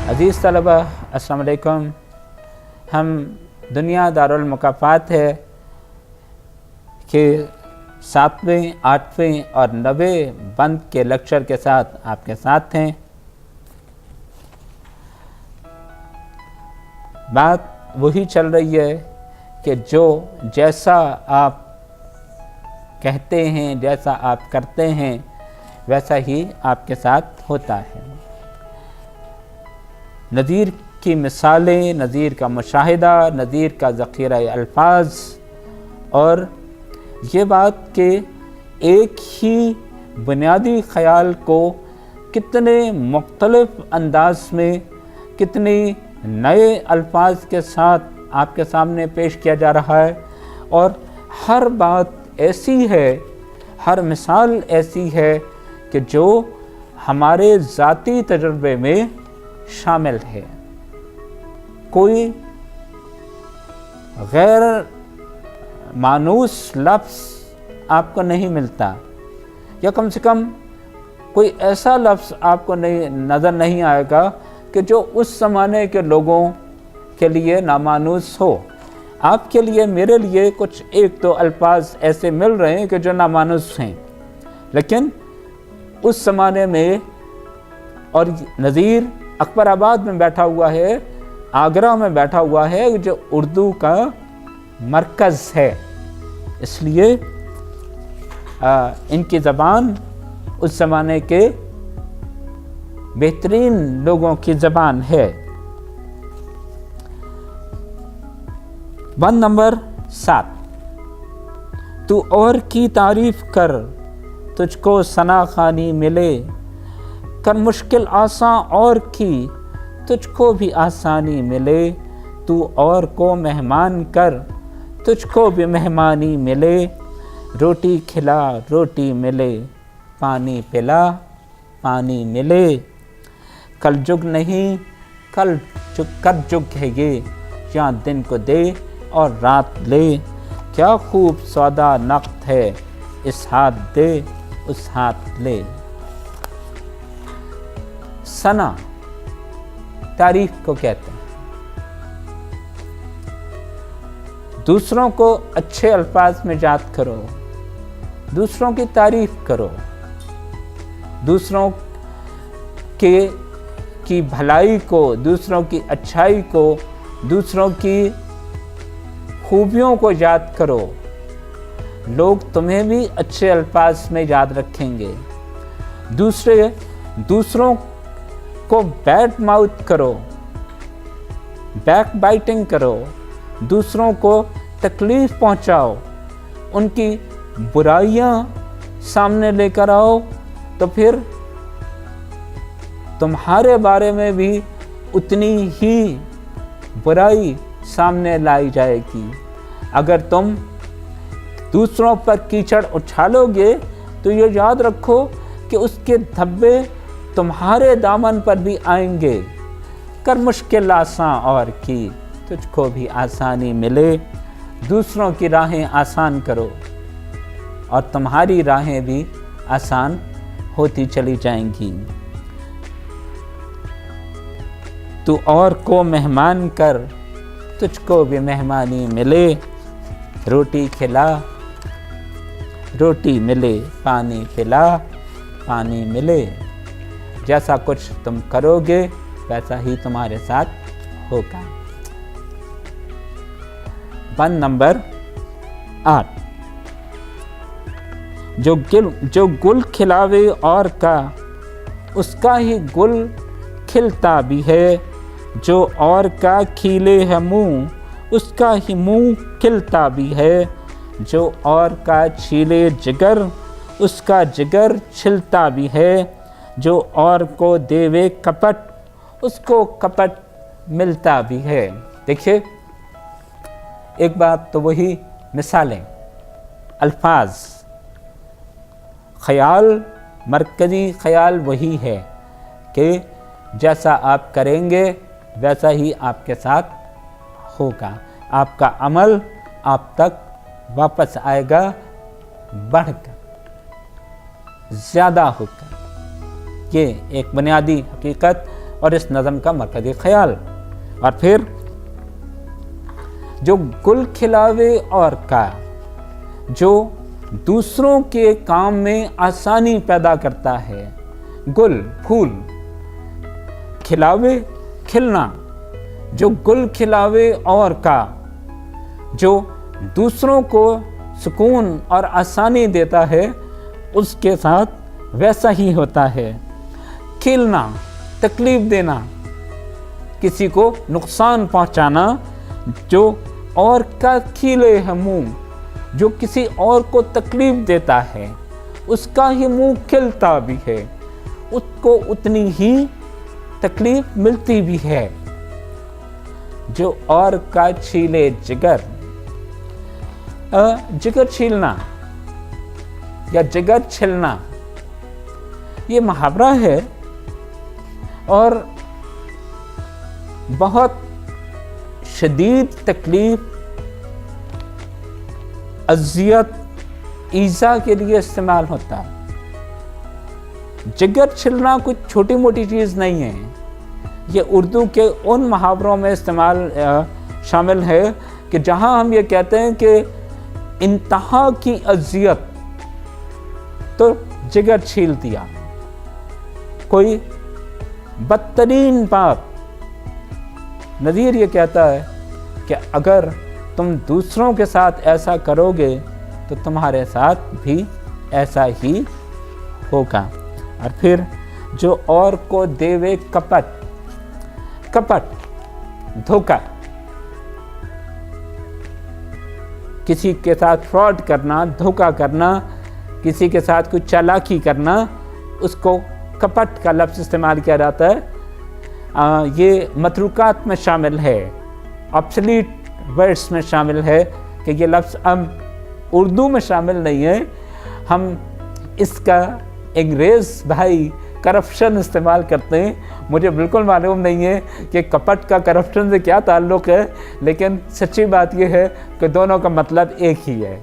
अज़ीज़ तलबा अस्सलाम वालेकुम। हम दुनिया दारुल मुकाफ़ात है कि 7वें, 8वें और 9वें बंद के लेक्चर के साथ आपके साथ हैं। बात वही चल रही है कि जो जैसा आप कहते हैं, जैसा आप करते हैं, वैसा ही आपके साथ होता है। नज़ीर की मिसालें, नज़ीर का मुशाहिदा, नज़ीर का ज़ख़ीरा अल्फाज और ये बात कि एक ही बुनियादी ख़याल को कितने मुख्तलिफ़ अंदाज में, कितने नए अल्फाज के साथ आपके सामने पेश किया जा रहा है और हर बात ऐसी है, हर मिसाल ऐसी है कि जो हमारे ज़ाती तजुर्बे में शामिल है। कोई गैर मानूस लफ्ज़ आपको नहीं मिलता, या कम से कम कोई ऐसा लफ्ज़ आपको नज़र नहीं आएगा कि जो उस ज़माने के लोगों के लिए नामानूस हो। आपके लिए, मेरे लिए कुछ एक दो अल्फाज ऐसे मिल रहे हैं कि जो नामानूस हैं, लेकिन उस ज़माने में, और नज़ीर अकबराबाद में बैठा हुआ है, आगरा में बैठा हुआ है, जो उर्दू का मरकज़ है, इसलिए इनकी ज़बान उस ज़माने के बेहतरीन लोगों की ज़बान है। बंद नंबर 7। तू और की तारीफ़ कर, तुझको सना खानी मिले, कर मुश्किल आसान और की, तुझको भी आसानी मिले, तू और को मेहमान कर, तुझको भी मेहमानी मिले, रोटी खिला रोटी मिले, पानी पिला पानी मिले, कल जुग नहीं कल जुग है ये, यहाँ दिन को दे और रात ले, क्या खूब सौदा नक़्द है, इस हाथ दे उस हाथ ले। सना तारीफ को कहते हैं। दूसरों को अच्छे अल्फाज में याद करो, दूसरों की तारीफ करो, दूसरों की भलाई को, दूसरों की अच्छाई को, दूसरों की खूबियों को याद करो। लोग तुम्हें भी अच्छे अल्फाज में याद रखेंगे। दूसरों को बैड माउथ करो, बैक बाइटिंग करो, दूसरों को तकलीफ़ पहुंचाओ, उनकी बुराइयां सामने लेकर आओ, तो फिर तुम्हारे बारे में भी उतनी ही बुराई सामने लाई जाएगी। अगर तुम दूसरों पर कीचड़ उछालोगे तो ये याद रखो कि उसके धब्बे तुम्हारे दामन पर भी आएंगे। कर मुश्किल आसान और की, तुझको भी आसानी मिले, दूसरों की राहें आसान करो और तुम्हारी राहें भी आसान होती चली जाएंगी। तू और को मेहमान कर, तुझको भी मेहमानी मिले, रोटी खिला रोटी मिले, पानी पिला पानी मिले, जैसा कुछ तुम करोगे वैसा ही तुम्हारे साथ होगा। बंद नंबर 8। जो गुल खिलावे और का, उसका ही गुल खिलता भी है, जो और का खिले है मुँह, उसका ही मुँह खिलता भी है, जो और का छीले जिगर, उसका जिगर छिलता भी है, जो और को देवे कपट, उसको कपट मिलता भी है। देखिए, एक बात तो वही मिसालें, अल्फाज, ख़याल, मरकज़ी ख़याल वही है कि जैसा आप करेंगे वैसा ही आपके साथ होगा। आपका अमल आप तक वापस आएगा बढ़कर, ज़्यादा होकर। ये एक बुनियादी हकीकत اور اس نظم کا مرکزی خیال۔ اور پھر جو گل کھلاوے اور کا، جو دوسروں کے کام میں آسانی پیدا کرتا ہے، گل پھول، کھلاوے کھلنا، جو گل کھلاوے اور کا، جو دوسروں کو سکون اور آسانی دیتا ہے، اس کے ساتھ ویسا ہی ہوتا ہے۔ کھیلنا، تکلیف دینا، کسی کو نقصان پہنچانا، جو اور کا کھیلے ہے منہ، جو کسی اور کو تکلیف دیتا ہے اس کا ہی منہ کھلتا بھی ہے، اس کو اتنی ہی تکلیف ملتی بھی ہے۔ جو اور کا چھیلے جگر، جگر چھیلنا یا جگر چھلنا یہ محاورہ ہے، اور بہت شدید تکلیف، اذیت، ایذا کے لیے استعمال ہوتا ہے۔ جگر چھلنا کوئی چھوٹی موٹی چیز نہیں ہے، یہ اردو کے ان محاوروں میں استعمال شامل ہے کہ جہاں ہم یہ کہتے ہیں کہ انتہا کی اذیت تو جگر چھیل دیا، کوئی بدترین بات۔ نظیر یہ کہتا ہے کہ اگر تم دوسروں کے ساتھ ایسا کرو گے تو تمہارے ساتھ بھی ایسا ہی ہوگا۔ اور پھر جو اور کو دیوے کپٹ، کپٹ دھوکہ، کسی کے ساتھ فراڈ کرنا، دھوکہ کرنا، کسی کے ساتھ کوئی چالاکی کرنا، اس کو کپٹ کا لفظ استعمال کیا جاتا ہے۔ یہ متروکات میں شامل ہے، آبسلیٹ ورڈز میں شامل ہے کہ یہ لفظ اب اردو میں شامل نہیں ہے۔ ہم اس کا انگریز بھائی کرپشن استعمال کرتے ہیں، مجھے بالکل معلوم نہیں ہے کہ کپٹ کا کرپشن سے کیا تعلق ہے، لیکن سچی بات یہ ہے کہ دونوں کا مطلب ایک ہی ہے۔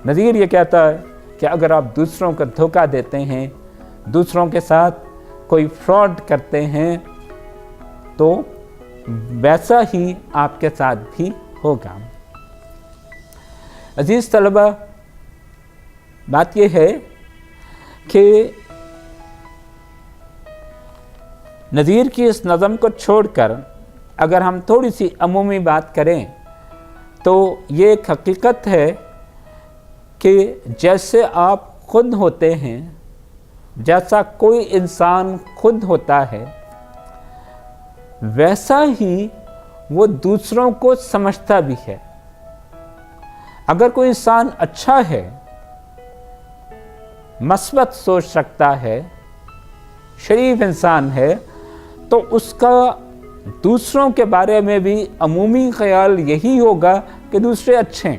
نظیر یہ کہتا ہے کہ اگر آپ دوسروں کو دھوکہ دیتے ہیں، دوسروں کے ساتھ کوئی فراڈ کرتے ہیں، تو ویسا ہی آپ کے ساتھ بھی ہوگا۔ عزیز طلبہ، بات یہ ہے کہ نظیر کی اس نظم کو چھوڑ کر اگر ہم تھوڑی سی عمومی بات کریں تو یہ ایک حقیقت ہے کہ جیسے آپ خود ہوتے ہیں، جیسا کوئی انسان خود ہوتا ہے، ویسا ہی وہ دوسروں کو سمجھتا بھی ہے۔ اگر کوئی انسان اچھا ہے، مثبت سوچ رکھتا ہے، شریف انسان ہے، تو اس کا دوسروں کے بارے میں بھی عمومی خیال یہی ہوگا کہ دوسرے اچھے ہیں۔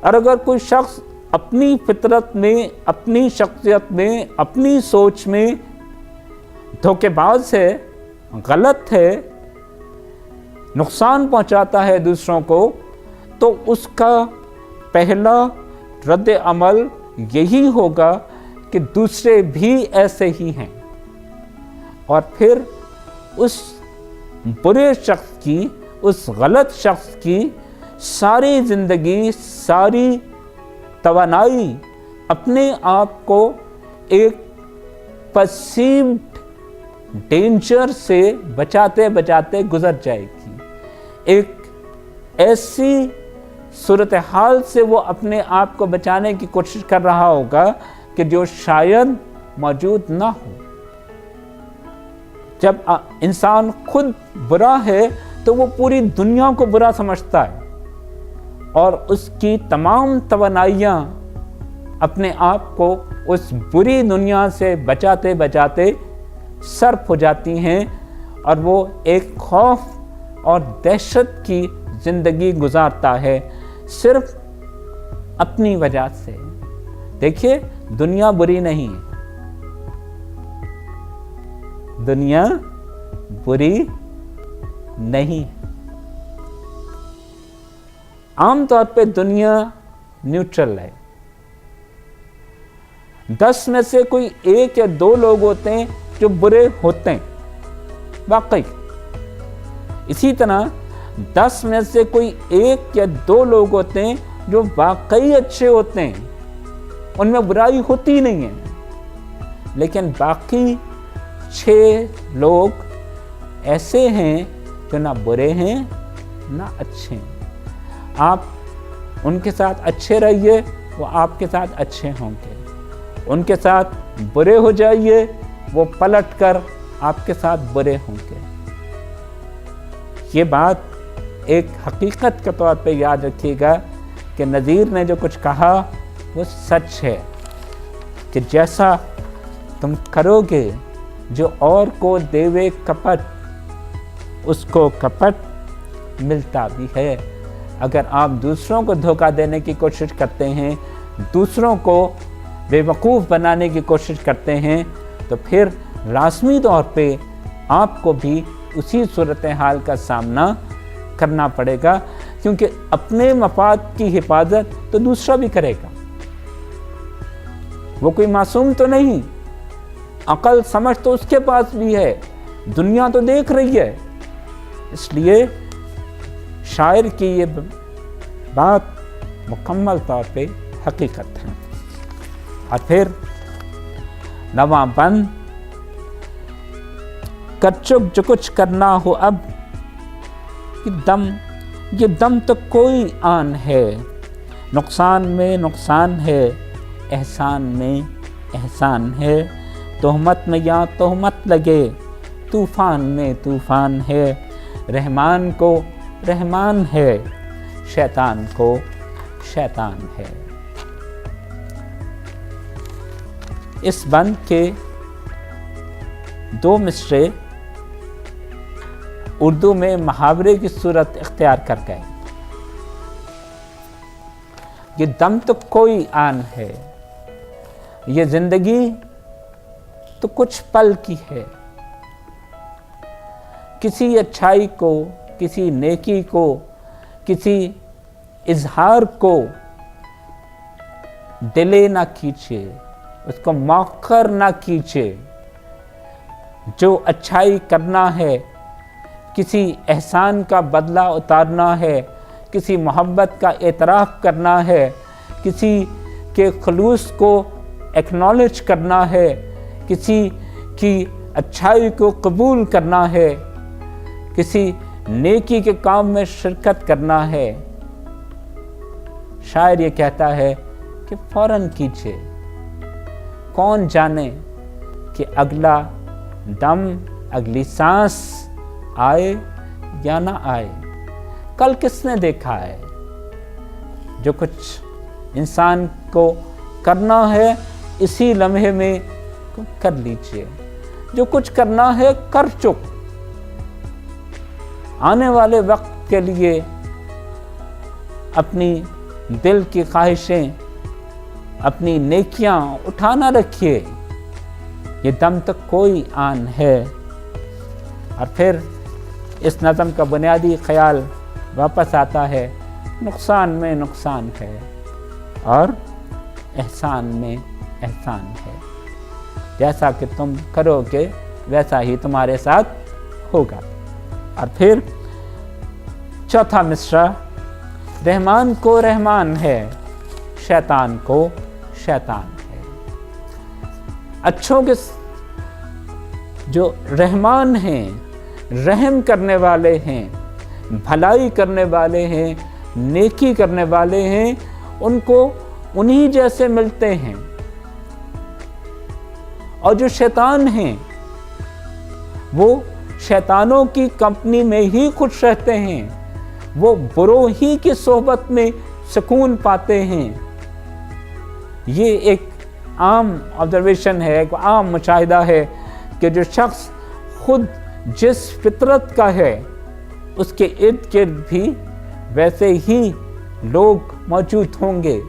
اور اگر کوئی شخص اپنی فطرت میں، اپنی شخصیت میں، اپنی سوچ میں دھوکے باز ہے، غلط ہے، نقصان پہنچاتا ہے دوسروں کو، تو اس کا پہلا رد عمل یہی ہوگا کہ دوسرے بھی ایسے ہی ہیں، اور پھر اس برے شخص کی، اس غلط شخص کی ساری زندگی، ساری توانائی اپنے آپ کو ایک پرسیوڈ ڈینجر سے بچاتے بچاتے گزر جائے گی۔ ایک ایسی صورتحال سے وہ اپنے آپ کو بچانے کی کوشش کر رہا ہوگا کہ جو شاید موجود نہ ہو۔ جب انسان خود برا ہے تو وہ پوری دنیا کو برا سمجھتا ہے، اور اس کی تمام توانائیاں اپنے آپ کو اس بری دنیا سے بچاتے بچاتے صرف ہو جاتی ہیں، اور وہ ایک خوف اور دہشت کی زندگی گزارتا ہے صرف اپنی وجہ سے۔ دیکھیے، دنیا بری نہیں ہے، دنیا بری نہیں ہے۔ عام طور پہ دنیا نیوٹرل ہے۔ 10 میں سے کوئی 1 یا 2 لوگ ہوتے ہیں जो बुरे होते हैं, वाकई। इसी तरह 10 में से कोई 1 या 2 लोग होते हैं जो वाकई अच्छे होते हैं, उनमें बुराई होती नहीं है, लेकिन बाकी 6 लोग ऐसे हैं जो ना बुरे हैं ना अच्छे हैं। आप उनके साथ अच्छे रहिए, वो आपके साथ अच्छे होंगे। उनके साथ बुरे हो जाइए, वो पलट कर आपके साथ बुरे होंगे। ये बात एक हकीकत के तौर पे याद रखिएगा कि नज़ीर ने जो कुछ कहा वो सच है, कि जैसा तुम करोगे, जो और को देवे कपट, उसको कपट मिलता भी है। अगर आप दूसरों को धोखा देने की कोशिश करते हैं, दूसरों को बेवकूफ़ बनाने की कोशिश करते हैं, तो फिर लाज़मी तौर पे आपको भी उसी सूरत हाल का सामना करना पड़ेगा, क्योंकि अपने मफाद की हिफाजत तो दूसरा भी करेगा। वो कोई मासूम तो नहीं, अकल समझ तो उसके पास भी है, दुनिया तो देख रही है। इसलिए शायर की ये बात मुकम्मल तौर पे हकीकत है। और फिर नवा बंद कर चुक जो कुछ करना हो अब, ये दम तो कोई आन है, नुकसान में नुकसान है, एहसान में एहसान है, तोहमत में या तोहमत लगे, तूफ़ान में तूफ़ान है, रहमान को रहमान है, शैतान को शैतान है। इस बंद के 2 मिसरे उर्दू में मुहावरे की सूरत इख्तियार कर गए। ये दम तो कोई आन है, ये जिंदगी तो कुछ पल की है। किसी अच्छाई को, किसी नेकी को, किसी इजहार को डिले ना कीजिए, उसको मौखर ना कीजिए। जो अच्छाई करना है, किसी एहसान का बदला उतारना है, किसी मोहब्बत का एतराफ़ करना है, किसी के खलूस को एक्नॉलेज करना है, किसी की अच्छाई को कबूल करना है, किसी नेकी के काम में शिरकत करना है, शायर ये कहता है कि फ़ौरन कीजिए। कौन जाने कि अगला दम, अगली सांस आए या ना आए, कल किसने देखा है। जो कुछ इंसान को करना है इसी लम्हे में कर लीजिए। जो कुछ करना है कर चुक, आने वाले वक्त के लिए अपनी दिल की ख्वाहिशें, अपनी नेकियां उठाना रखिए। ये दम तक कोई आन है। और फिर इस नज़म का बुनियादी ख्याल वापस आता है, नुकसान में नुकसान है और एहसान में एहसान है। जैसा कि तुम करोगे वैसा ही तुम्हारे साथ होगा। और फिर चौथा मिसरा, रहमान को रहमान है, शैतान को शैतान है। अच्छों के जो रहमान हैं, रहम करने वाले हैं, भलाई करने वाले हैं, नेकी करने वाले हैं, उनको उन्हीं जैसे मिलते हैं। और जो शैतान हैं वो शैतानों की कंपनी में ही खुश रहते हैं, वो बुरों ही की सोहबत में सुकून पाते हैं। ये एक आम ऑब्जर्वेशन है, एक आम मुशाहिदा है कि जो शख्स खुद जिस फितरत का है उसके इर्द गिर्द भी वैसे ही लोग मौजूद होंगे।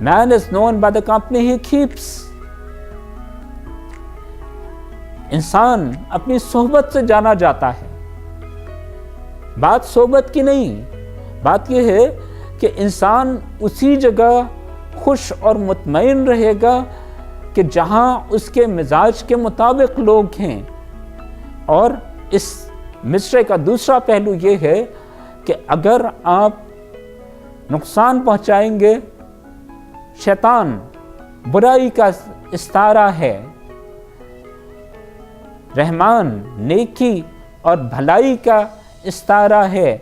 Man is known by the company he keeps। इंसान अपनी सोहबत से जाना जाता है। बात सोहबत की नहीं, बात यह है कि इंसान उसी जगह खुश और मुतमईन रहेगा کہ جہاں اس کے مزاج کے مطابق لوگ ہیں. اور اس مصرعے کا دوسرا پہلو یہ ہے کہ اگر آپ نقصان پہنچائیں گے، شیطان برائی کا استارہ ہے، رحمان نیکی اور بھلائی کا استارہ ہے.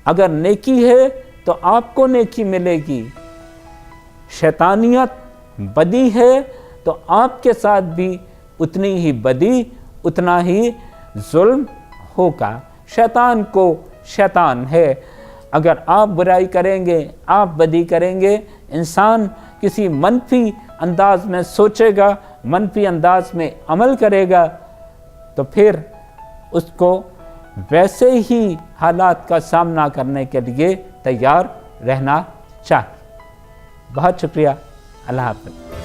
اگر نیکی ہے تو آپ کو نیکی ملے گی، شیطانیت بدی ہے تو آپ کے ساتھ بھی اتنی ہی بدی، اتنا ہی ظلم ہوگا. شیطان کو شیطان ہے. اگر آپ برائی کریں گے، آپ بدی کریں گے، انسان کسی منفی انداز میں سوچے گا، منفی انداز میں عمل کرے گا، تو پھر اس کو ویسے ہی حالات کا سامنا کرنے کے لیے تیار رہنا چاہیے. بہت شکریہ. اللہ حافظ.